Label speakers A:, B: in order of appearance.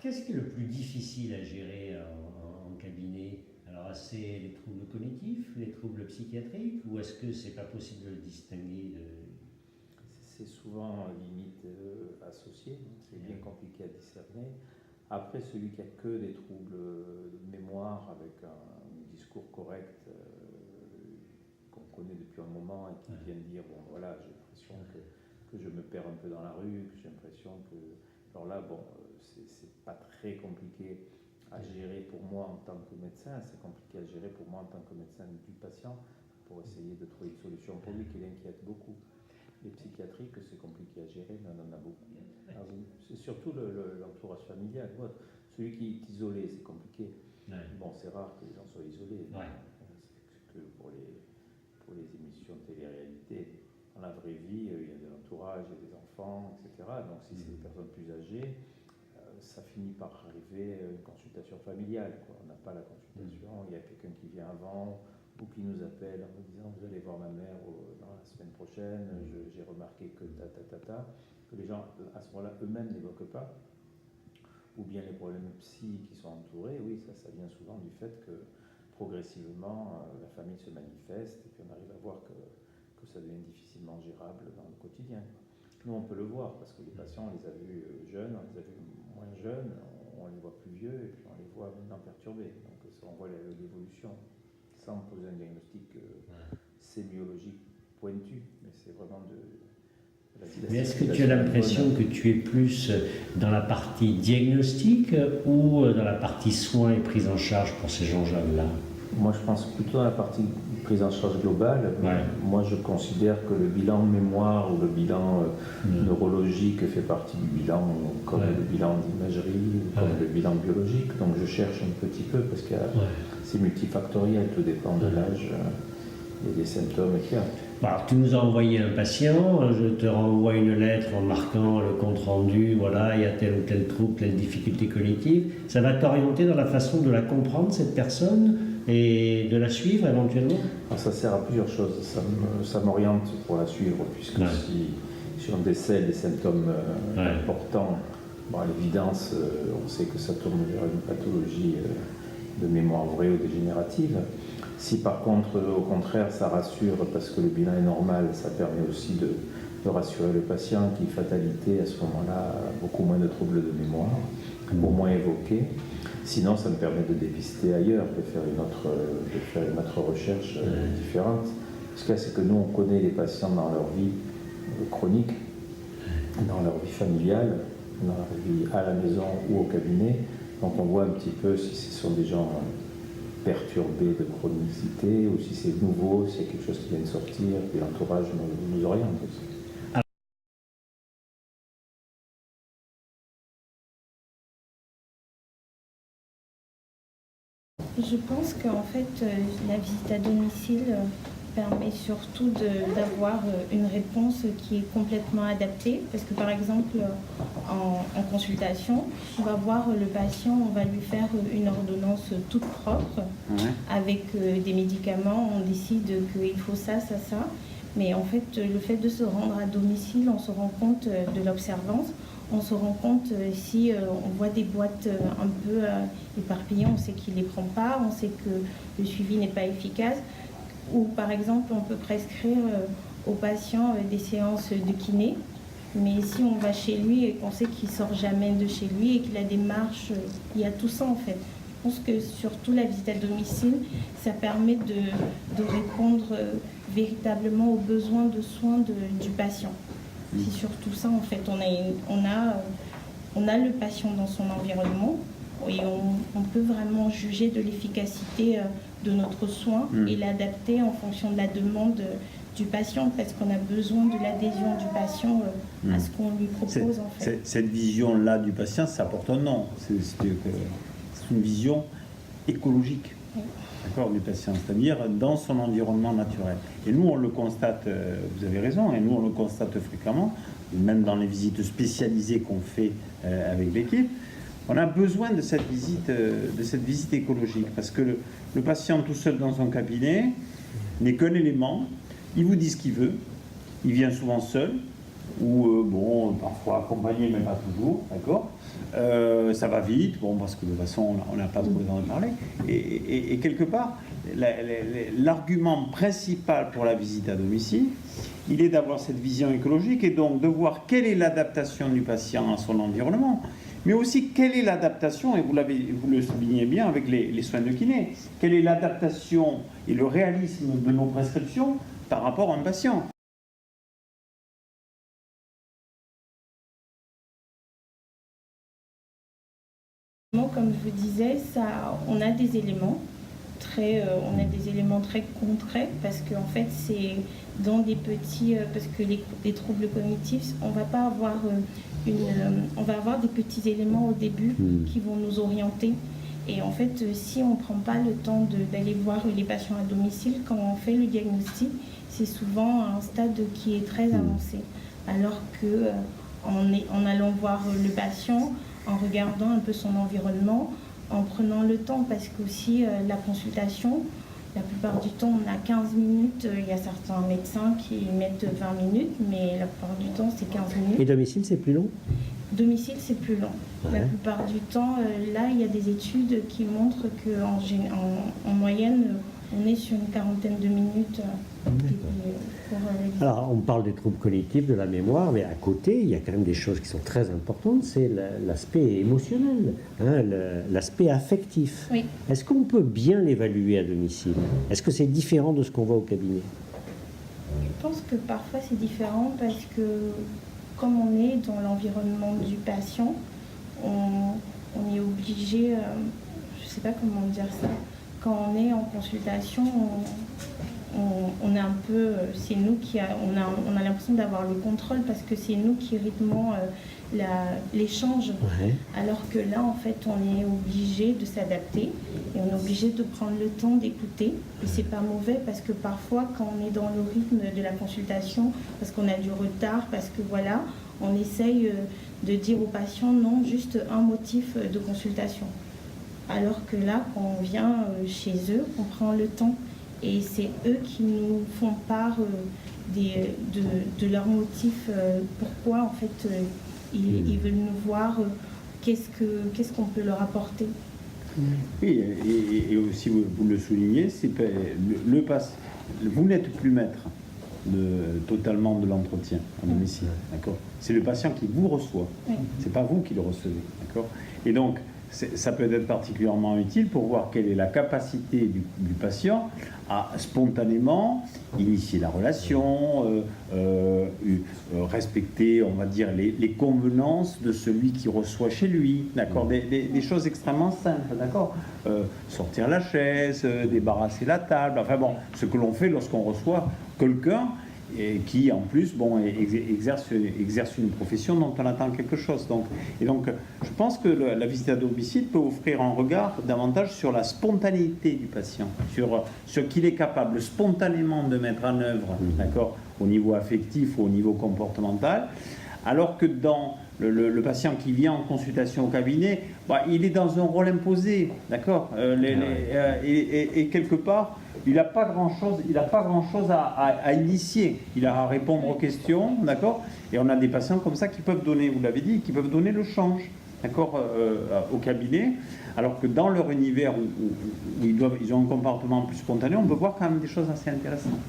A: qu'est-ce qui est le plus difficile à gérer en cabinet? Alors, c'est les troubles cognitifs, les troubles psychiatriques, ou est-ce que c'est pas possible de le distinguer
B: C'est souvent limite associé, c'est bien compliqué à discerner. Après, celui qui a que des troubles de mémoire avec un discours correct qu'on connaît depuis un moment et qui vient dire bon voilà, j'ai l'impression que je me perds un peu dans la rue, que j'ai l'impression que. Alors là, bon, c'est pas très compliqué à gérer pour moi en tant que médecin, c'est compliqué à gérer pour moi en tant que médecin du patient pour essayer de trouver une solution pour lui qui l'inquiète beaucoup. Les psychiatriques, c'est compliqué à gérer, mais on en a beaucoup. C'est surtout l'entourage familial. Celui qui est isolé, c'est compliqué. Ouais. Bon, c'est rare que les gens soient isolés. Ouais. C'est que pour les émissions de télé-réalité. Dans la vraie vie, il y a de l'entourage, il y a des enfants, etc. Donc si c'est des personnes plus âgées, ça finit par arriver à une consultation familiale. On n'a pas la consultation, il y a quelqu'un qui vient avant ou qui nous appelle en nous disant vous allez voir ma mère dans la semaine prochaine, j'ai remarqué que que les gens à ce moment-là eux-mêmes n'évoquent pas, ou bien les problèmes psy qui sont entourés, oui, ça vient souvent du fait que progressivement la famille se manifeste et puis on arrive à voir que ça devient difficilement gérable dans le quotidien. Nous on peut le voir parce que les patients on les a vus jeunes, on les a vus moins jeunes, on les voit plus vieux et puis on les voit maintenant perturbés, donc on voit l'évolution sans poser un diagnostic sémiologique pointu, mais c'est vraiment de
A: Mais est-ce que tu as l'impression que tu es plus dans la partie diagnostic ou dans la partie soins et prise en charge pour ces gens-là?
B: Moi, je pense plutôt dans la partie prise en charge globale. Ouais. Moi, je considère que le bilan mémoire ou le bilan neurologique fait partie du bilan, comme le bilan d'imagerie, comme le bilan biologique. Donc, je cherche un petit peu parce que c'est multifactoriel, tout dépend de l'âge et des symptômes qu'il y a.
A: Alors, tu nous as envoyé un patient, je te renvoie une lettre en marquant le compte rendu, voilà, il y a tel ou tel trouble, telle difficulté cognitive. Ça va t'orienter dans la façon de la comprendre, cette personne, et de la suivre éventuellement?
B: Alors, ça sert à plusieurs choses. Ça m'oriente pour la suivre, puisque si on décèle des symptômes importants, bon, à l'évidence, on sait que ça tourne vers une pathologie de mémoire vraie ou dégénérative. Si par contre, au contraire, ça rassure parce que le bilan est normal, ça permet aussi de rassurer le patient qui, fatalité, à ce moment-là, a beaucoup moins de troubles de mémoire, au moins évoqués. Sinon, ça me permet de dépister ailleurs, de faire une autre recherche différente. Ce qu'il y a, c'est que nous, on connaît les patients dans leur vie chronique, dans leur vie familiale, dans leur vie à la maison ou au cabinet. Donc on voit un petit peu si ce sont des gens perturbés de chronicité ou si c'est nouveau, si c'est quelque chose qui vient de sortir, puis l'entourage nous oriente aussi.
C: Je pense qu'en fait, la visite à domicile permet surtout d'avoir une réponse qui est complètement adaptée. Parce que par exemple, en consultation, on va voir le patient, on va lui faire une ordonnance toute propre, avec des médicaments, on décide qu'il faut ça, ça, ça. Mais en fait, le fait de se rendre à domicile, on se rend compte de l'observance. On se rend compte si on voit des boîtes un peu éparpillées, on sait qu'il ne les prend pas, on sait que le suivi n'est pas efficace. Ou par exemple, on peut prescrire aux patients des séances de kiné. Mais si on va chez lui et qu'on sait qu'il ne sort jamais de chez lui et qu'il a des marches, il y a tout ça en fait. Je pense que surtout la visite à domicile, ça permet de répondre véritablement aux besoins de soins du patient. C'est surtout ça en fait. On a le patient dans son environnement et on peut vraiment juger de l'efficacité de notre soin et l'adapter en fonction de la demande du patient parce qu'on a besoin de l'adhésion du patient à ce qu'on lui propose en fait.
D: Cette vision-là du patient, ça porte un nom. C'est une vision écologique. D'accord, du patient, c'est-à-dire dans son environnement naturel. Et nous, on le constate, vous avez raison, et nous, on le constate fréquemment, même dans les visites spécialisées qu'on fait avec l'équipe, on a besoin de cette visite écologique, parce que le patient tout seul dans son cabinet n'est qu'un élément, il vous dit ce qu'il veut, il vient souvent seul, ou bon, parfois accompagné, mais pas toujours, d'accord. Ça va vite, bon, parce que de toute façon, on n'a pas trop le temps de parler. Et quelque part, l'argument principal pour la visite à domicile, il est d'avoir cette vision écologique et donc de voir quelle est l'adaptation du patient à son environnement, mais aussi quelle est l'adaptation, et vous le soulignez bien avec les soins de kiné, quelle est l'adaptation et le réalisme de nos prescriptions par rapport à un patient.
C: Comme je vous disais, on a des éléments très concrets parce qu'en fait c'est dans des petits parce que les troubles cognitifs, on va avoir des petits éléments au début qui vont nous orienter. Et en fait, si on ne prend pas le temps d'aller voir les patients à domicile, quand on fait le diagnostic, c'est souvent un stade qui est très avancé. Alors que en allant voir le patient, en regardant un peu son environnement, en prenant le temps, parce qu'aussi la consultation, la plupart du temps on a 15 minutes, il y a certains médecins qui mettent 20 minutes, mais la plupart du temps c'est 15 minutes.
A: Et domicile c'est plus long?
C: Domicile c'est plus long.
A: Ouais.
C: La plupart du temps, là il y a des études qui montrent qu'en moyenne, on est sur une quarantaine de minutes.
A: Alors, on parle des troubles cognitifs, de la mémoire, mais à côté, il y a quand même des choses qui sont très importantes, c'est l'aspect émotionnel, hein, l'aspect affectif.
C: Oui.
A: Est-ce qu'on peut bien l'évaluer à domicile? Est-ce que c'est différent de ce qu'on voit au cabinet?
C: Je pense que parfois c'est différent parce que comme on est dans l'environnement du patient, on est obligé, je ne sais pas comment dire ça, quand on est en consultation, on est un peu, c'est nous qui on a l'impression d'avoir le contrôle parce que c'est nous qui rythmons l'échange.
A: Ouais.
C: Alors que là, en fait, on est obligé de s'adapter et on est obligé de prendre le temps d'écouter. Et c'est pas mauvais parce que parfois, quand on est dans le rythme de la consultation, parce qu'on a du retard, parce que voilà, on essaye de dire aux patients non, juste un motif de consultation. Alors que là, quand on vient chez eux, on prend le temps. Et c'est eux qui nous font part de leurs motifs, pourquoi en fait ils veulent nous voir, qu'est-ce qu'on peut leur apporter.
D: Oui, et aussi vous le soulignez, c'est vous n'êtes plus maître totalement de l'entretien à domicile, d'accord. C'est le patient qui vous reçoit, c'est pas vous qui le recevez, d'accord. Et donc ça peut être particulièrement utile pour voir quelle est la capacité du patient à spontanément initier la relation, respecter, on va dire, les convenances de celui qui reçoit chez lui, d'accord, des choses extrêmement simples, d'accord, sortir la chaise, débarrasser la table, enfin bon, ce que l'on fait lorsqu'on reçoit quelqu'un et qui en plus exerce une profession dont on attend quelque chose. Donc je pense que la visite à domicile peut offrir un regard davantage sur la spontanéité du patient, sur ce qu'il est capable spontanément de mettre en œuvre, d'accord, au niveau affectif ou au niveau comportemental, alors que dans le patient qui vient en consultation au cabinet, il est dans un rôle imposé, d'accord, et quelque part il n'a pas grand-chose à initier. Il a à répondre aux questions, d'accord. Et on a des patients comme ça qui peuvent donner, vous l'avez dit, qui peuvent donner le change, d'accord, au cabinet. Alors que dans leur univers où ils ont un comportement plus spontané, on peut voir quand même des choses assez intéressantes.